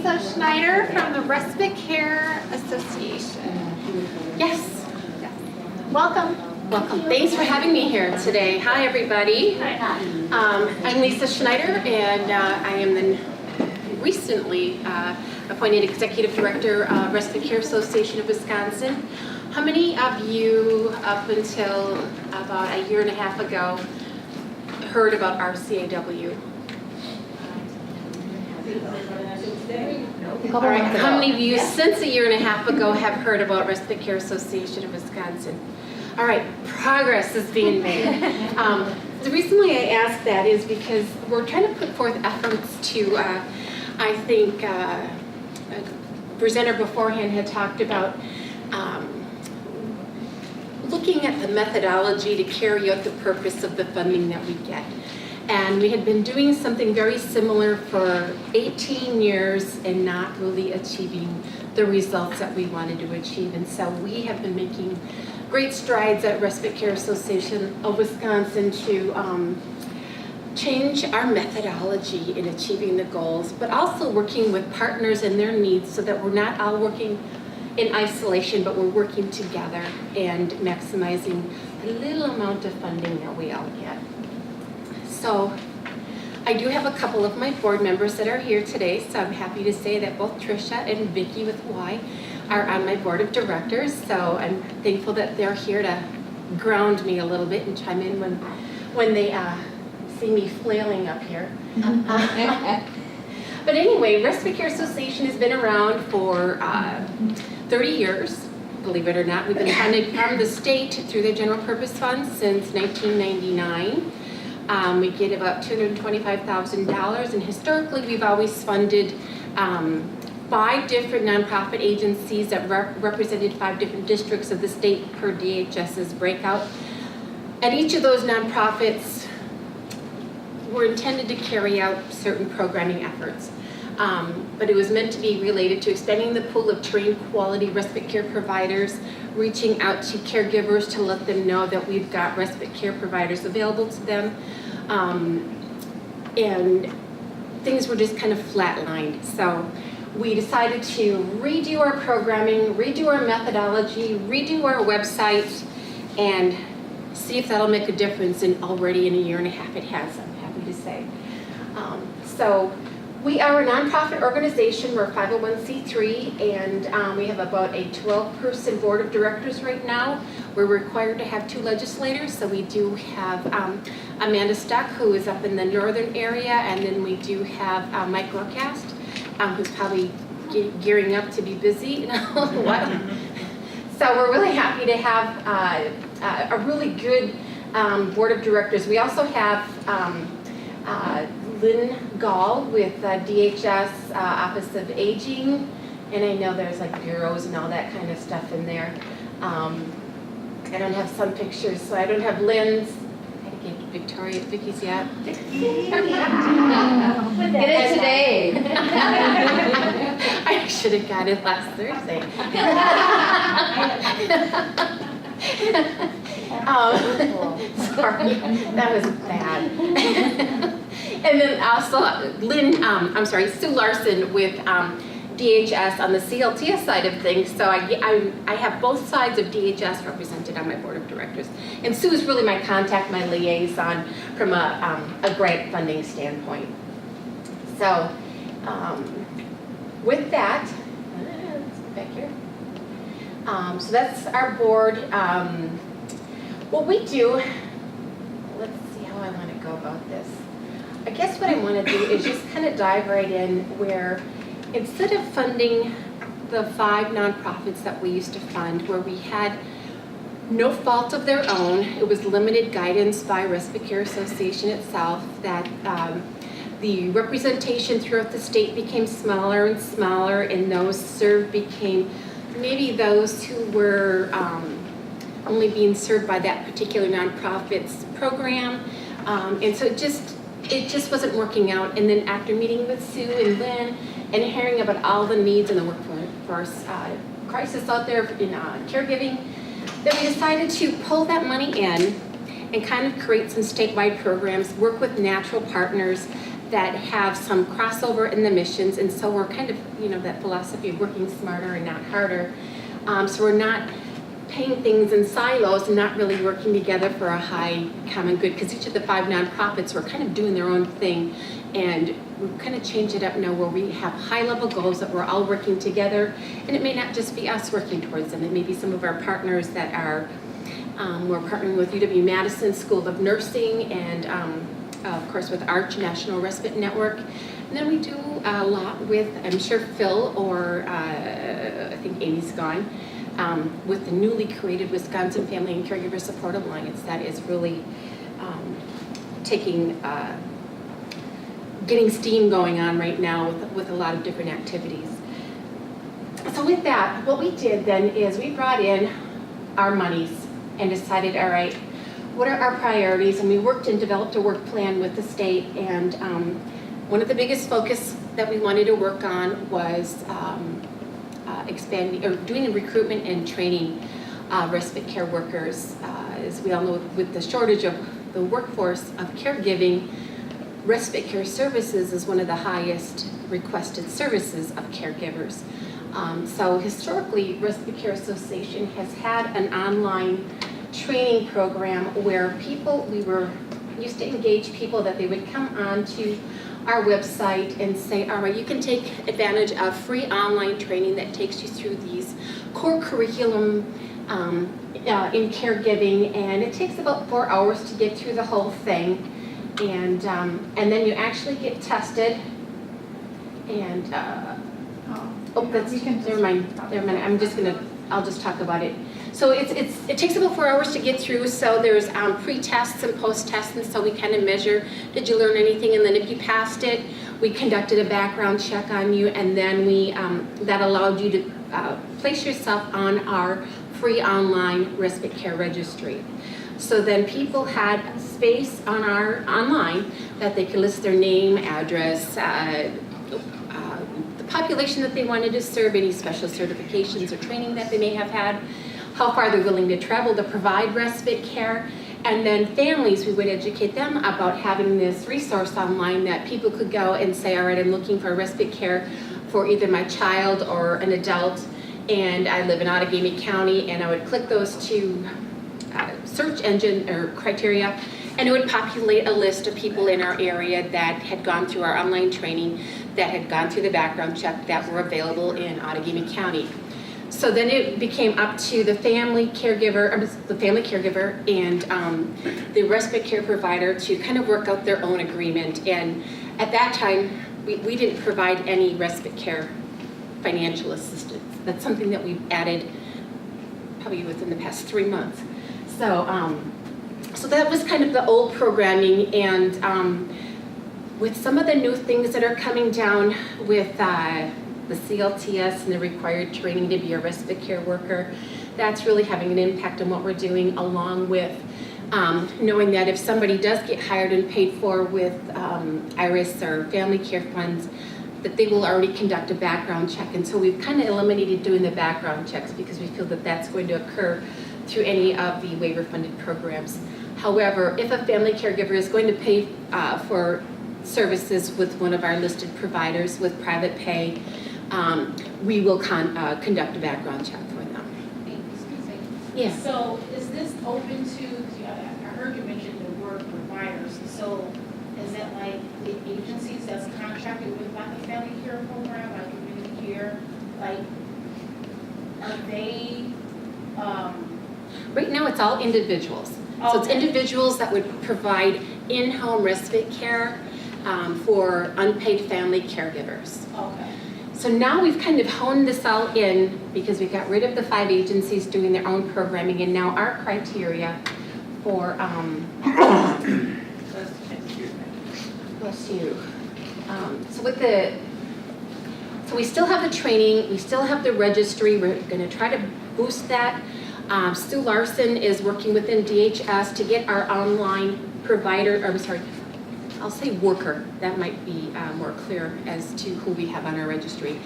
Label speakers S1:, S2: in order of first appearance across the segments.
S1: Lisa Schneider from the Respite Association.
S2: Yes.
S1: Welcome.
S2: Welcome. Thanks for having me here today. Hi, everybody. I'm Lisa Schneider, and I am the recently appointed Executive Director of Respite Association of Wisconsin. How many of you, up until about a year and a half ago, heard about RCAW? All right. How many of you, since a year and a half ago, have heard about Respite Care Association of Wisconsin? All right, progress is being made. The reason why I ask that is because we're trying to put forth efforts to, I think, a presenter beforehand had talked about looking at the methodology to carry out the purpose of the funding that we get. And we had been doing something very similar for 18 years and not really achieving the results that we wanted to achieve. And so we have been making great strides at Respite Care Association of Wisconsin to change our methodology in achieving the goals, but also working with partners and their needs so that we're not all working in isolation, but we're working together and maximizing the little amount of funding that we all get. So I do have a couple of my board members that are here today, so I'm happy to say that both Tricia and Vicki with Y are on my board of directors, so I'm thankful that they're here to ground me a little bit and chime in when they see me flailing up here. But anyway, Respite Care Association has been around for 30 years, believe it or not. We've been funded from the state through the general purpose fund since 1999. We get about $225,000, and historically we've always funded 5 different nonprofit agencies that represented 5 different districts of the state per DHS's breakout. And each of those nonprofits were intended to carry out certain programming efforts. But it was meant to be related to expanding the pool of trained quality respite care providers, reaching out to caregivers to let them know that we've got respite care providers available to them. And things were just kind of flatlined. So we decided to redo our programming, redo our methodology, redo our website, and see if that'll make a difference. And already in a year and a half it has, I'm happy to say. So we are a nonprofit organization. We're a 501c3, and we have about a 12-person board of directors right now. We're required to have 2 legislators, so we do have Amanda Stuck, who is up in the northern area, and then we do have Mike Gorcast, who's probably gearing up to be busy in a little while. So we're really happy to have a really good board of directors. We also have Lynn Gall with DHS Office of Aging, and I know there's like bureaus and all that kind of stuff in there. I don't have some pictures, so I don't have Lynn's. I gotta get Vicky's yet.
S3: Get it today.
S2: I should have got it last Thursday. Sorry, that was bad. And then also Sue Larson with DHS on the CLTS side of things. So I have both sides of DHS represented on my board of directors. And Sue is really my contact, my liaison from a grant funding standpoint. So with that, let's go back here. So that's our board. What we do, let's see how I want to go about this. I guess what I want to do is just kind of dive right in where instead of funding the 5 nonprofits that we used to fund, where we had no fault of their own, it was limited guidance by Respite Care Association itself, that the representation throughout the state became smaller and smaller, and those served became maybe those who were only being served by that particular nonprofit's program. And so it just wasn't working out. And then after meeting with Sue and Lynn and hearing about all the needs in the workforce crisis out there in caregiving, that we decided to pull that money in and kind of create some statewide programs, work with natural partners that have some crossover in the missions, and so we're kind of, that philosophy of working smarter and not harder. So we're not paying things in silos and not really working together for a high common good, because each of the 5 nonprofits were kind of doing their own thing, and we've kind of changed it up now where we have high-level goals that we're all working together, and it may not just be us working towards them. It may be some of our partners that are, we're partnering with UW-Madison School of Nursing and of course with ARCH, National Respite Network. And then we do a lot with, I'm sure Phil or I think Amy's gone, with the newly created Wisconsin Family and Caregiver Support Alliance. That is really getting steam going on right now with a lot of different activities. So with that, what we did then is we brought in our monies and decided, all right, what are our priorities? And we worked and developed a work plan with the state, and one of the biggest focus that we wanted to work on was expanding or doing recruitment and training respite care workers. As we all know, with the shortage of the workforce of caregiving, respite care services is one of the highest requested services of caregivers. So historically, Respite Care Association has had an online training program where we used to engage people that they would come on to our website and say, all right, you can take advantage of free online training that takes you through these core curriculum in caregiving, and it takes about 4 hours to get through the whole thing. And then you actually get tested, and never mind. I'll just talk about it. So it takes about 4 hours to get through. So there's pre-tests and post-tests, and so we kind of measure, did you learn anything? And then if you passed it, we conducted a background check on you, and then that allowed you to place yourself on our free online respite care registry. So then people had space on our online that they could list their name, address, the population that they wanted to serve, any special certifications or training that they may have had, how far they're willing to travel to provide respite care. And then families, we would educate them about having this resource online that people could go and say, all right, I'm looking for respite care for either my child or an adult, and I live in Outagamie County, and I would click those two search engine or criteria, and it would populate a list of people in our area that had gone through our online training, that had gone through the background check, that were available in Outagamie County. So then it became up to the family caregiver and the respite care provider to kind of work out their own agreement. And at that time, we didn't provide any respite care financial assistance. That's something that we've added probably within the past 3 months. So that was kind of the old programming, and with some of the new things that are coming down with the CLTS and the required training to be a respite care worker, that's really having an impact on what we're doing, along with knowing that if somebody does get hired and paid for with IRIS or family care funds, that they will already conduct a background check. And so we've kind of eliminated doing the background checks because we feel that that's going to occur through any of the waiver funded programs. However, if a family caregiver is going to pay for services with one of our listed providers with private pay, we will conduct a background check for them.
S3: Excuse me.
S2: Yeah.
S3: So is this open to, I heard you mention the word providers, so is that like the agencies that's contracted with like a family care program, like community care, like, are they,
S2: Right now, it's all individuals. So it's individuals that would provide in-home respite care for unpaid family caregivers.
S3: Okay.
S2: So now we've kind of honed this all in because we got rid of the 5 agencies doing their own programming, and now our criteria for, bless you. So we still have the training, we still have the registry, we're gonna try to boost that. Sue Larson is working within DHS to get our online I'll say worker, that might be more clear as to who we have on our registry.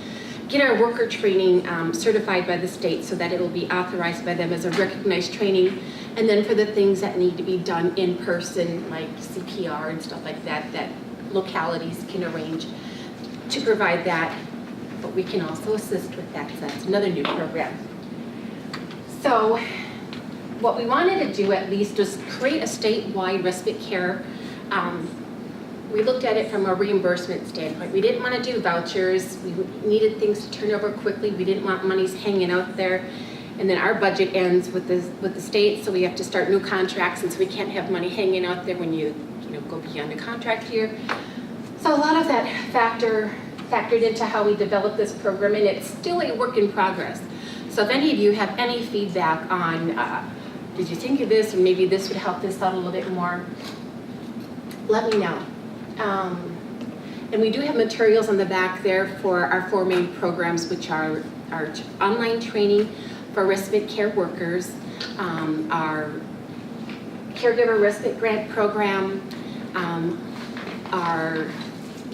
S2: Get our worker training certified by the state so that it'll be authorized by them as a recognized training. And then for the things that need to be done in person, like CPR and stuff like that, that localities can arrange to provide that, but we can also assist with that, so that's another new program. So what we wanted to do at least was create a statewide respite care. We looked at it from a reimbursement standpoint. We didn't want to do vouchers. We needed things to turn over quickly. We didn't want monies hanging out there. And then our budget ends with the state, so we have to start new contracts, and so we can't have money hanging out there when you go beyond a contract year. So a lot of that factored into how we developed this program, and it's still a work in progress. So if any of you have any feedback on, did you think of this, or maybe this would help this out a little bit more, let me know. And we do have materials on the back there for our 4 main programs, which are our online training for respite care workers, our caregiver respite grant program, our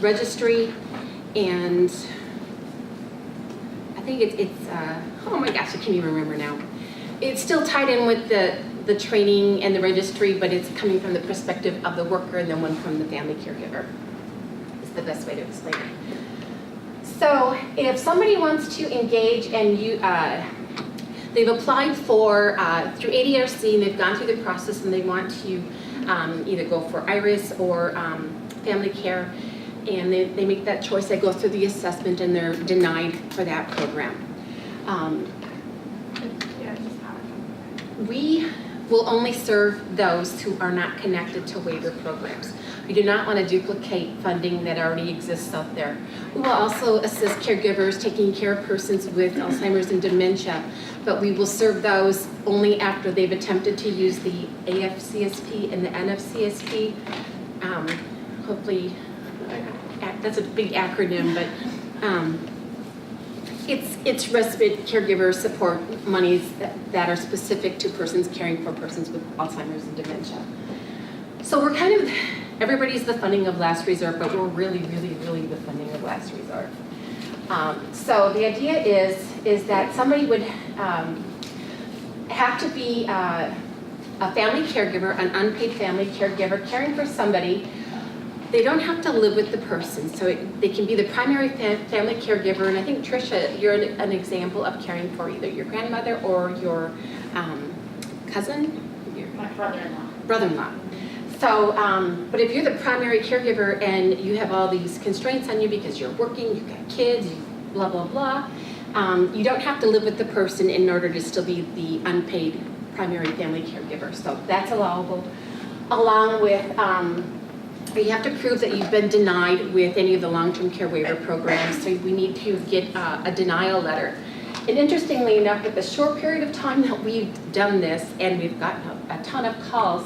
S2: registry, and I think it's oh my gosh, I can't even remember now. It's still tied in with the training and the registry, but it's coming from the perspective of the worker and then one from the family caregiver. It's the best way to explain it. So if somebody wants to engage and they've applied for through ADRC and they've gone through the process and they want to either go for IRIS or family care, and they make that choice, they go through the assessment and they're denied for that program. We will only serve those who are not connected to waiver programs. We do not want to duplicate funding that already exists out there. We will also assist caregivers taking care of persons with Alzheimer's and dementia, but we will serve those only after they've attempted to use the AFCSP and the NFCSP. Hopefully, that's a big acronym, but it's respite caregiver support monies that are specific to persons caring for persons with Alzheimer's and dementia. So we're kind of, everybody's the funding of last resort, but we're really, really, really the funding of last resort. So the idea is that somebody would have to be a family caregiver, an unpaid family caregiver, caring for somebody. They don't have to live with the person, so they can be the primary family caregiver. And I think, Tricia, you're an example of caring for either your grandmother or your cousin?
S3: My brother-in-law.
S2: Brother-in-law. So, but if you're the primary caregiver and you have all these constraints on you because you're working, you've got kids, blah, blah, blah, you don't have to live with the person in order to still be the unpaid primary family caregiver. So that's allowable, along with you have to prove that you've been denied with any of the long-term care waiver programs, so we need to get a denial letter. And interestingly enough, with the short period of time that we've done this, and we've gotten a ton of calls,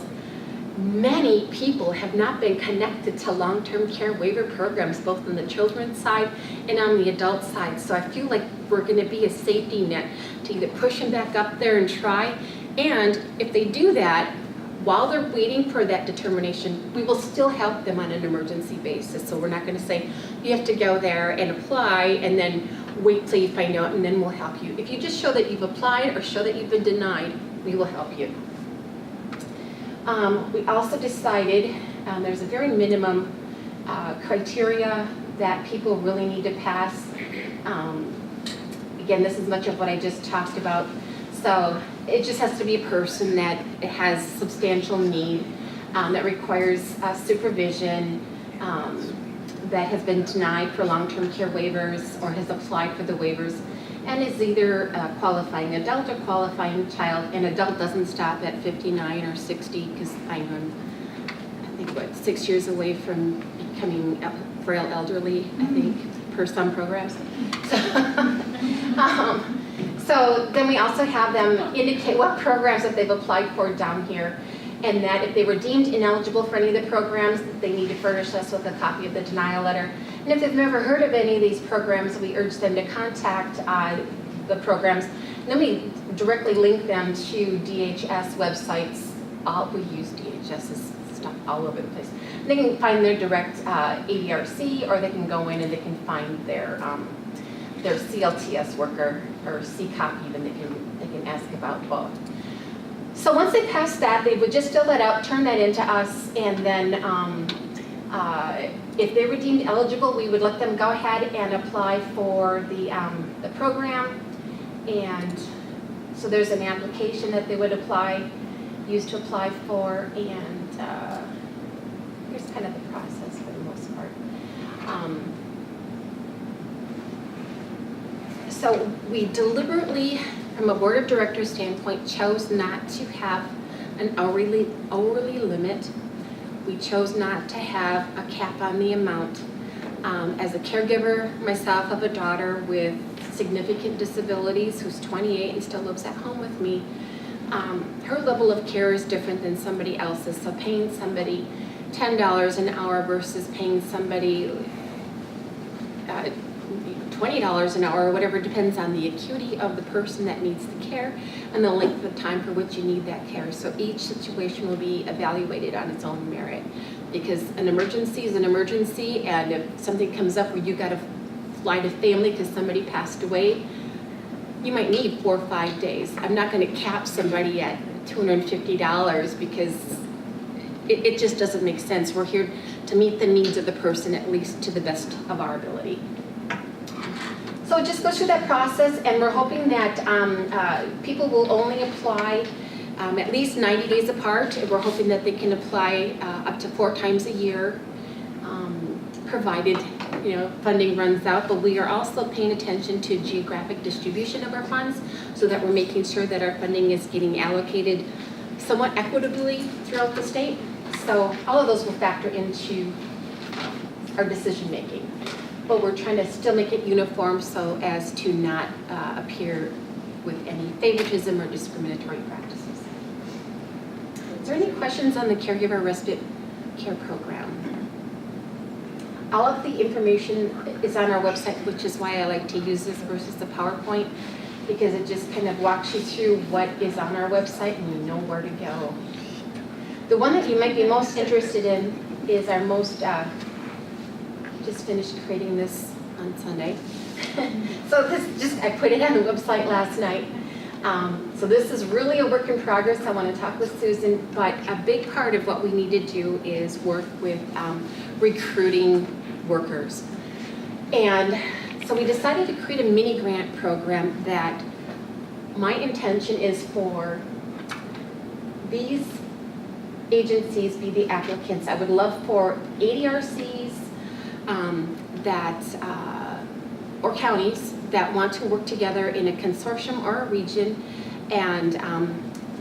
S2: many people have not been connected to long-term care waiver programs, both on the children's side and on the adult side. So I feel like we're going to be a safety net to either push them back up there and try, and if they do that, while they're waiting for that determination, we will still help them on an emergency basis. So we're not going to say, you have to go there and apply and then wait till you find out and then we'll help you. If you just show that you've applied or show that you've been denied, we will help you. We also decided there's a very minimum criteria that people really need to pass. Again, this is much of what I just talked about. So it just has to be a person that has substantial need, that requires supervision, that has been denied for long-term care waivers or has applied for the waivers, and is either a qualifying adult or qualifying child. And adult doesn't stop at 59 or 60, because I'm, I think, what, 6 years away from becoming frail elderly, I think, per some programs. So then we also have them indicate what programs that they've applied for down here, and that if they were deemed ineligible for any of the programs, they need to furnish us with a copy of the denial letter. And if they've never heard of any of these programs, we urge them to contact the programs. And then we directly link them to DHS websites. We use DHS's stuff all over the place. They can find their direct ADRC, or they can go in and they can find their CLTS worker, or CCOP even, they can ask about both. So once they pass that, they would just fill that out, turn that into us, and then If they were deemed eligible, we would let them go ahead and apply for the program. And so there's an application that they would use to apply for, and here's kind of the process for the most part. So we deliberately, from a board of directors standpoint, chose not to have an hourly limit. We chose not to have a cap on the amount. As a caregiver myself of a daughter with significant disabilities who's 28 and still lives at home with me, her level of care is different than somebody else's. So paying somebody $10 an hour versus paying somebody $20 an hour or whatever depends on the acuity of the person that needs the care and the length of time for which you need that care. So each situation will be evaluated on its own merit, because an emergency is an emergency, and if something comes up where you got to fly to family because somebody passed away, you might need 4 or 5 days. I'm not going to cap somebody at $250 because it just doesn't make sense. We're here to meet the needs of the person, at least to the best of our ability. So it just goes through that process, and we're hoping that people will only apply at least 90 days apart. We're hoping that they can apply up to 4 times a year, provided funding runs out. But we are also paying attention to geographic distribution of our funds, so that we're making sure that our funding is getting allocated somewhat equitably throughout the state. So all of those will factor into our decision making. But we're trying to still make it uniform so as to not appear with any favoritism or discriminatory practices. Is there any questions on the Caregiver Respite Care Program? All of the information is on our website, which is why I like to use this versus the PowerPoint, because it just kind of walks you through what is on our website and you know where to go. The one that you might be most interested in is our most just finished creating this on Sunday. So I put it on the website last night. So this is really a work in progress. I want to talk with Susan, but a big part of what we need to do is work with recruiting workers. And so we decided to create a mini grant program that my intention is for these agencies be the applicants. I would love for ADRCs or counties that want to work together in a consortium or a region, and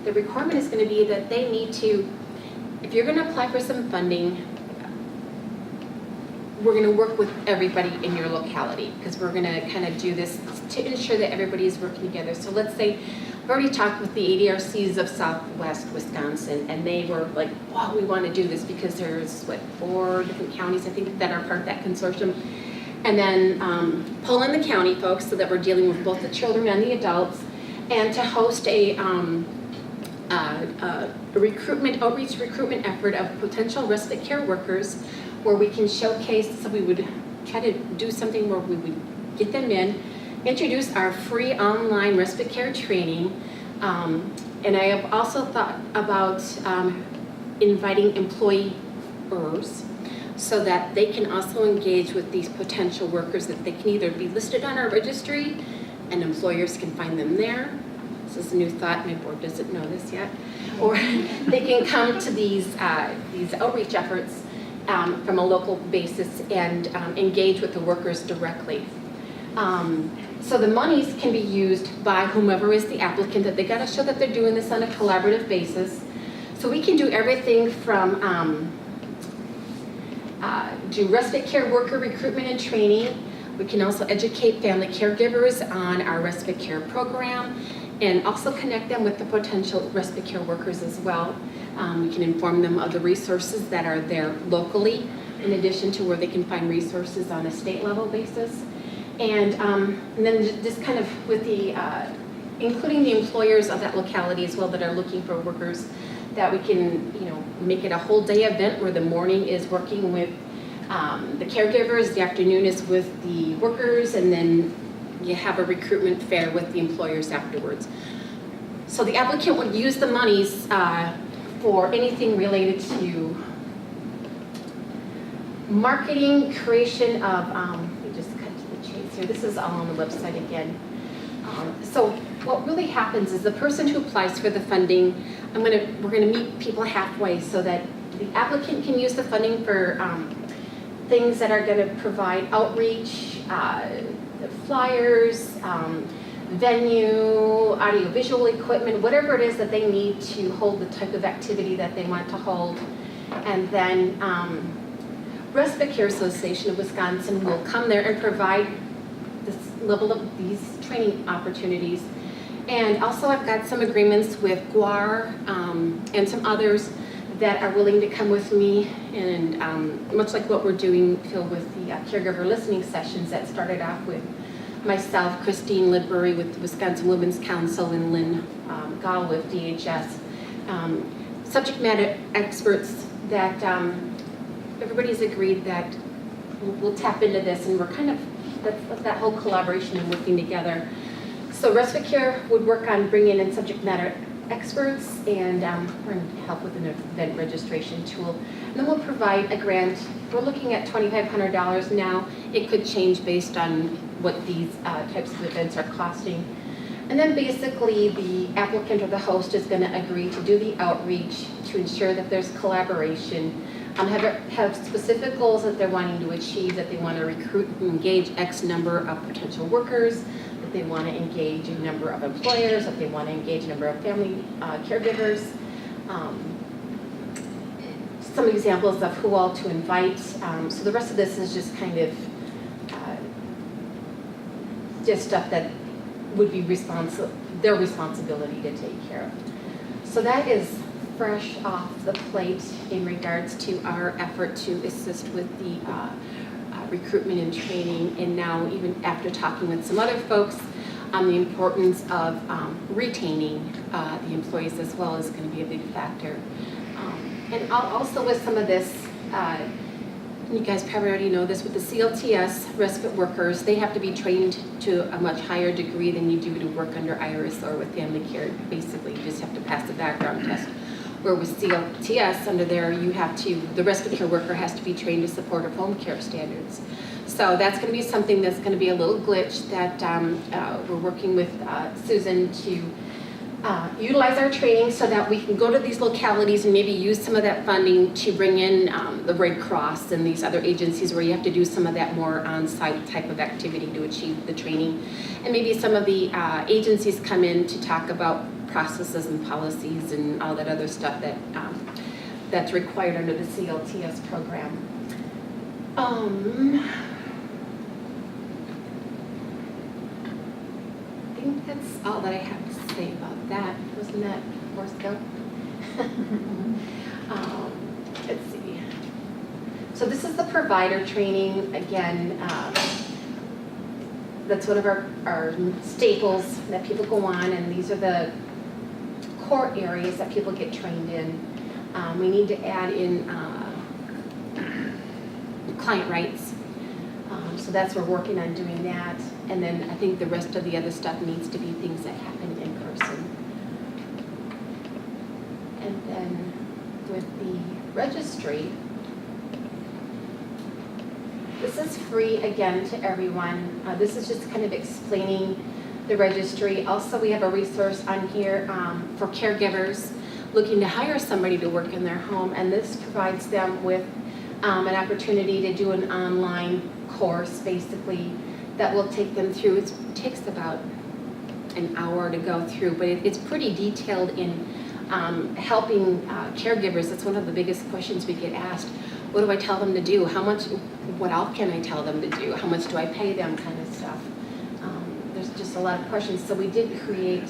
S2: the requirement is going to be that they need to, if you're going to apply for some funding, we're going to work with everybody in your locality, because we're going to kind of do this to ensure that everybody is working together. So let's say I've already talked with the ADRCs of Southwest Wisconsin, and they were like, wow, we want to do this because there's 4 different counties, I think, that are part of that consortium. And then pull in the county folks so that we're dealing with both the children and the adults, and to host a outreach recruitment effort of potential respite care workers, where we can showcase. So we would try to do something where we would get them in, introduce our free online respite care training, and I have also thought about inviting employers so that they can also engage with these potential workers, that they can either be listed on our registry and employers can find them there. This is a new thought, my board doesn't know this yet. Or they can come to these outreach efforts from a local basis and engage with the workers directly. So the monies can be used by whomever is the applicant, that they got to show that they're doing this on a collaborative basis. So we can do everything from do respite care worker recruitment and training. We can also educate family caregivers on our respite care program, and also connect them with the potential respite care workers as well. We can inform them of the resources that are there locally, in addition to where they can find resources on a state level basis. And then just kind of with the, including the employers of that locality as well that are looking for workers, that we can, make it a whole day event where the morning is working with the caregivers, the afternoon is with the workers, and then you have a recruitment fair with the employers afterwards. So the applicant would use the monies for anything related to Marketing, creation of, we just cut to the chase here. This is all on the website again. So what really happens is the person who applies for the funding, we're gonna meet people halfway so that the applicant can use the funding for things that are gonna provide outreach, flyers, venue, audiovisual equipment, whatever it is that they need to hold the type of activity that they want to hold. And then Respite Care Association of Wisconsin will come there and provide this level of these training opportunities. And also I've got some agreements with GWAR and some others that are willing to come with me, and much like what we're doing, Phil, with the caregiver listening sessions that started off with myself, Christine Lidbury with the Wisconsin Women's Council, and Lynn Gall with DHS. Subject matter experts that everybody's agreed that we'll tap into this, and we're kind of, that's that whole collaboration and working together. So Respite Care would work on bringing in subject matter experts, and we're going to help with an event registration tool. And then we'll provide a grant. We're looking at $2,500 now. It could change based on what these types of events are costing. And then basically the applicant or the host is going to agree to do the outreach to ensure that there's collaboration, have specific goals that they're wanting to achieve, that they want to recruit and engage X number of potential workers, that they want to engage a number of employers, that they want to engage a number of family caregivers. Some examples of who all to invite. So the rest of this is just kind of just stuff that would be their responsibility to take care of. So that is fresh off the plate in regards to our effort to assist with the recruitment and training, and now even after talking with some other folks on the importance of retaining the employees as well is going to be a big factor. And also with some of this, you guys probably already know this, with the CLTS respite workers, they have to be trained to a much higher degree than you do to work under IRIS or with family care. Basically, you just have to pass the background test. Where with CLTS, under there, the respite care worker has to be trained to support of home care standards. So that's going to be something that's going to be a little glitch that we're working with Susan to utilize our training so that we can go to these localities and maybe use some of that funding to bring in the Red Cross and these other agencies where you have to do some of that more on-site type of activity to achieve the training. And maybe some of the agencies come in to talk about processes and policies and all that other stuff that that's required under the CLTS program. I think that's all that I have to say about that. Wasn't that Forrest Gump? Let's see. So this is the provider training. Again, that's one of our staples that people go on, and these are the core areas that people get trained in. We need to add in client rights. So that's, we're working on doing that. And then I think the rest of the other stuff needs to be things that happen in person. And then with the registry, this is free again to everyone. This is just kind of explaining the registry. Also, we have a resource on here for caregivers looking to hire somebody to work in their home, and this provides them with an opportunity to do an online course, basically, that will take them through. It takes about an hour to go through, but it's pretty detailed in helping caregivers. That's one of the biggest questions we get asked. What do I tell them to do? What else can I tell them to do? How much do I pay them, kind of stuff. There's just a lot of questions. So we did create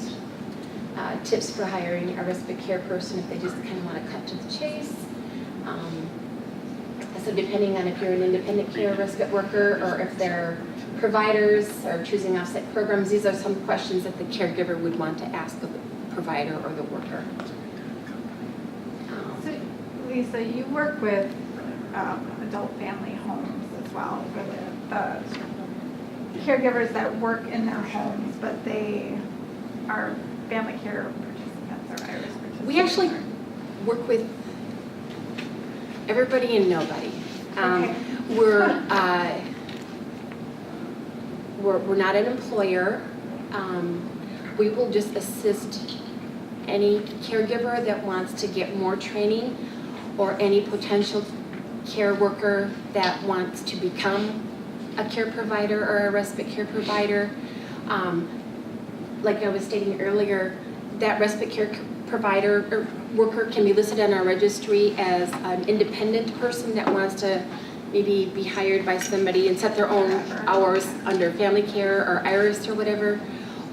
S2: tips for hiring a respite care person if they just kind of want to cut to the chase. So depending on if you're an independent care respite worker or if they're providers or choosing offsite programs, these are some questions that the caregiver would want to ask of the provider or the worker.
S4: So, Lisa, you work with adult family homes as well, for the caregivers that work in their homes, but they are family care participants or IRIS participants.
S2: We actually work with everybody and nobody.
S4: Okay.
S2: We're not an employer. We will just assist any caregiver that wants to get more training or any potential care worker that wants to become a care provider or a respite care provider. Like I was stating earlier, that respite care provider or worker can be listed on our registry as an independent person that wants to maybe be hired by somebody and set their own hours under family care or IRIS or whatever.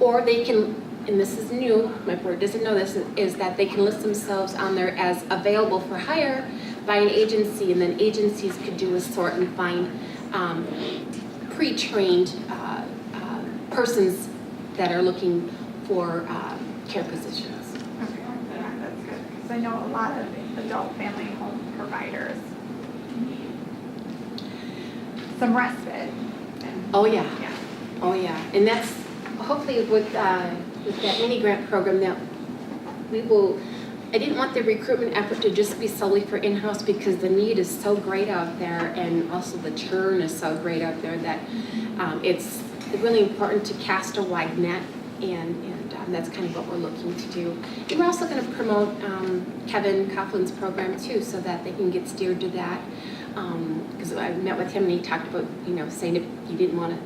S2: Or they can, and this is new, my board doesn't know this, is that they can list themselves on there as available for hire by an agency, and then agencies could do a sort and find pre-trained persons that are looking for care positions.
S4: Okay, yeah, that's good, because I know a lot of adult family home providers need some respite.
S2: Oh yeah,
S4: Yeah.
S2: oh yeah, and that's hopefully with that mini grant program that we will. I didn't want the recruitment effort to just be solely for in-house because the need is so great out there, and also the churn is so great out there that it's really important to cast a wide net, and that's kind of what we're looking to do. And we're also going to promote Kevin Coughlin's program too, so that they can get steered to that. Because I met with him and he talked about, saying if you didn't want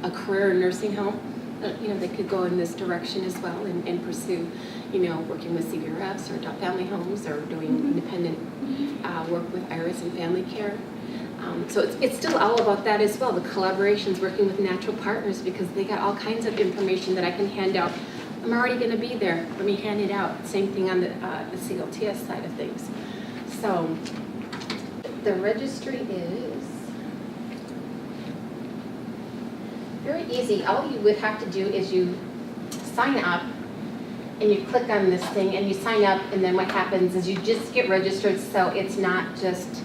S2: a career in nursing home, they could go in this direction as well and pursue, working with CVRFs or adult family homes or doing independent work with IRIS and family care. So it's still all about that as well, the collaborations, working with natural partners, because they got all kinds of information that I can hand out. I'm already going to be there. Let me hand it out. Same thing on the CLTS side of things. So the registry is very easy. All you would have to do is you sign up and you click on this thing and you sign up, and then what happens is you just get registered, so it's not just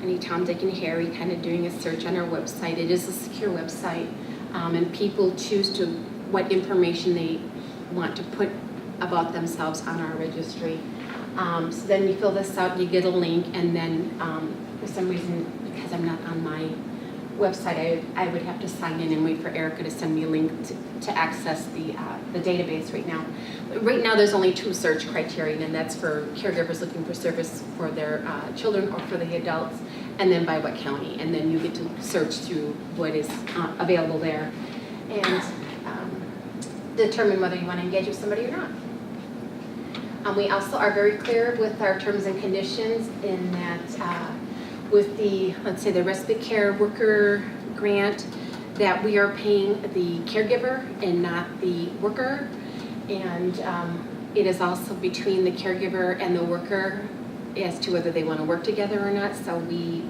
S2: any Tom, Dick, and Harry kind of doing a search on our website. It is a secure website, and people choose to what information they want to put about themselves on our registry. So then you fill this out, you get a link, and then for some reason, because I'm not on my website, I would have to sign in and wait for Erica to send me a link to access the database right now. Right now, there's only 2 search criteria, and that's for caregivers looking for service for their children or for the adults, and then by what county. And then you get to search through what is available there and determine whether you want to engage with somebody or not. We also are very clear with our terms and conditions in that with the, let's say, the respite care worker grant, that we are paying the caregiver and not the worker. And it is also between the caregiver and the worker as to whether they want to work together or not. So we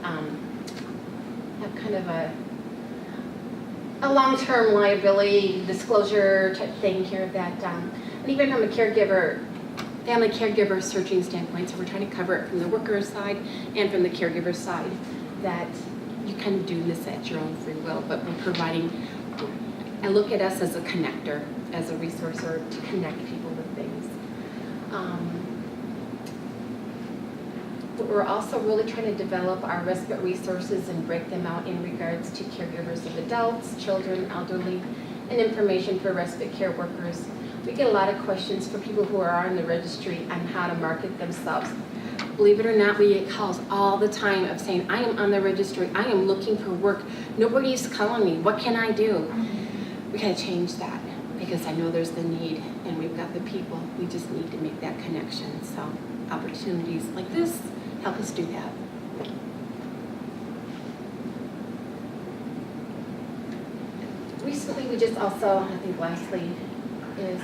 S2: have kind of a long-term liability disclosure type thing here that, and even from a family caregiver searching standpoint, so we're trying to cover it from the worker side and from the caregiver side, that you kind of do this at your own free will, but we're providing, I look at us as a connector, as a resource or to connect people with things. But we're also really trying to develop our respite resources and break them out in regards to caregivers of adults, children, elderly, and information for respite care workers. We get a lot of questions for people who are on the registry on how to market themselves. Believe it or not, we get calls all the time of saying, I am on the registry, I am looking for work, nobody's calling me, what can I do? We gotta change that, because I know there's the need and we've got the people. We just need to make that connection. So opportunities like this help us do that. Recently, we just also, I think lastly, is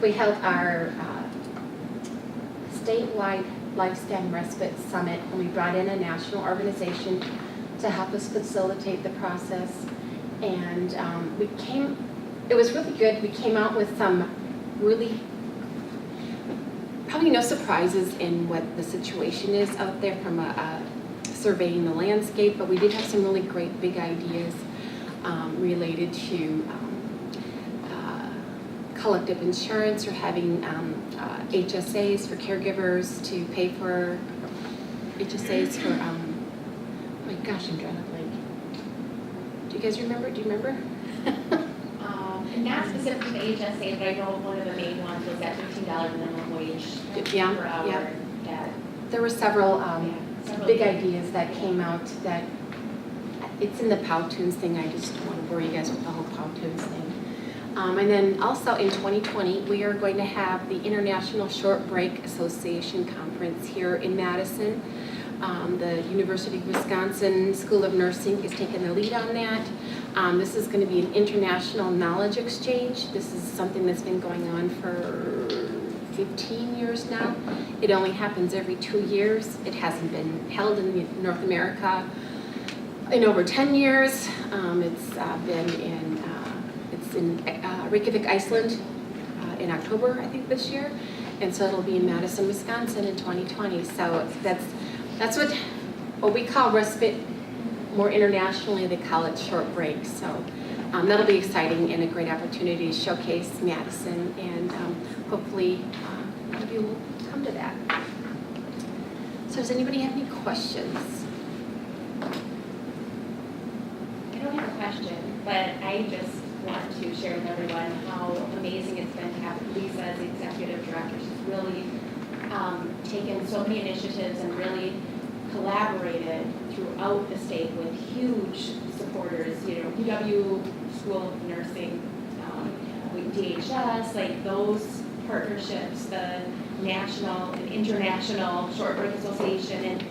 S2: we held our statewide Lifespan Respite Summit, and we brought in a national organization to help us facilitate the process. And it was really good. We came out with some really, probably no surprises in what the situation is out there from surveying the landscape, but we did have some really great big ideas related to collective insurance, or having HSAs for caregivers to pay for HSAs for Gosh, I'm drawing a blank. Do you guys remember? Do you remember?
S5: Not specific to the HSA, but I know one of the main ones was that $15 minimum wage
S2: Yeah,
S5: per hour.
S2: yeah.
S5: That,
S2: There were several
S5: several
S2: big
S5: things.
S2: ideas that came out that, it's in the Powtoons thing, I just don't want to bore you guys with the whole Powtoons thing. And then also in 2020, we are going to have the International Short Break Association Conference here in Madison. The University of Wisconsin School of Nursing is taking the lead on that. This is going to be an international knowledge exchange. This is something that's been going on for 15 years now. It only happens every 2 years. It hasn't been held in North America in over 10 years. It's in Reykjavik, Iceland in October, I think, this year. And so it'll be in Madison, Wisconsin in 2020. So that's what we call Respite. More internationally, they call it short break. So that'll be exciting and a great opportunity to showcase Madison, and hopefully all of you will come to that. So does anybody have any questions?
S5: I don't have a question, but I just want to share with everyone how amazing it's been to have Lisa as the executive director. She's really taken so many initiatives and really collaborated throughout the state with huge supporters, UW School of Nursing, with DHS, like those partnerships, the National and International Short Break Association, and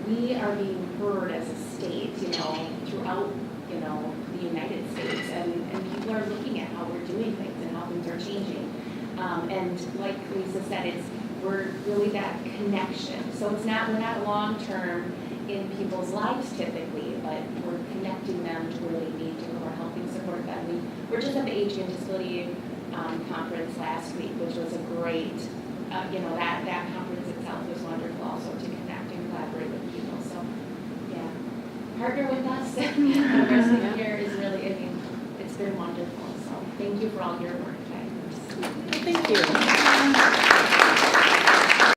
S5: we are being heard as a state, throughout, the United States, and people are looking at how we're doing things and how things are changing. And like Lisa said, we're really that connection. So we're not long-term in people's lives typically, but we're connecting them to where they need to, we're helping support them. We were just at the Aging and Disability conference last week, which was a great, that conference itself was wonderful also to connect and collaborate with people. So, yeah, partner with us. The rest of the year is really, it's been wonderful. So thank you for all your work, guys.
S2: Thank you.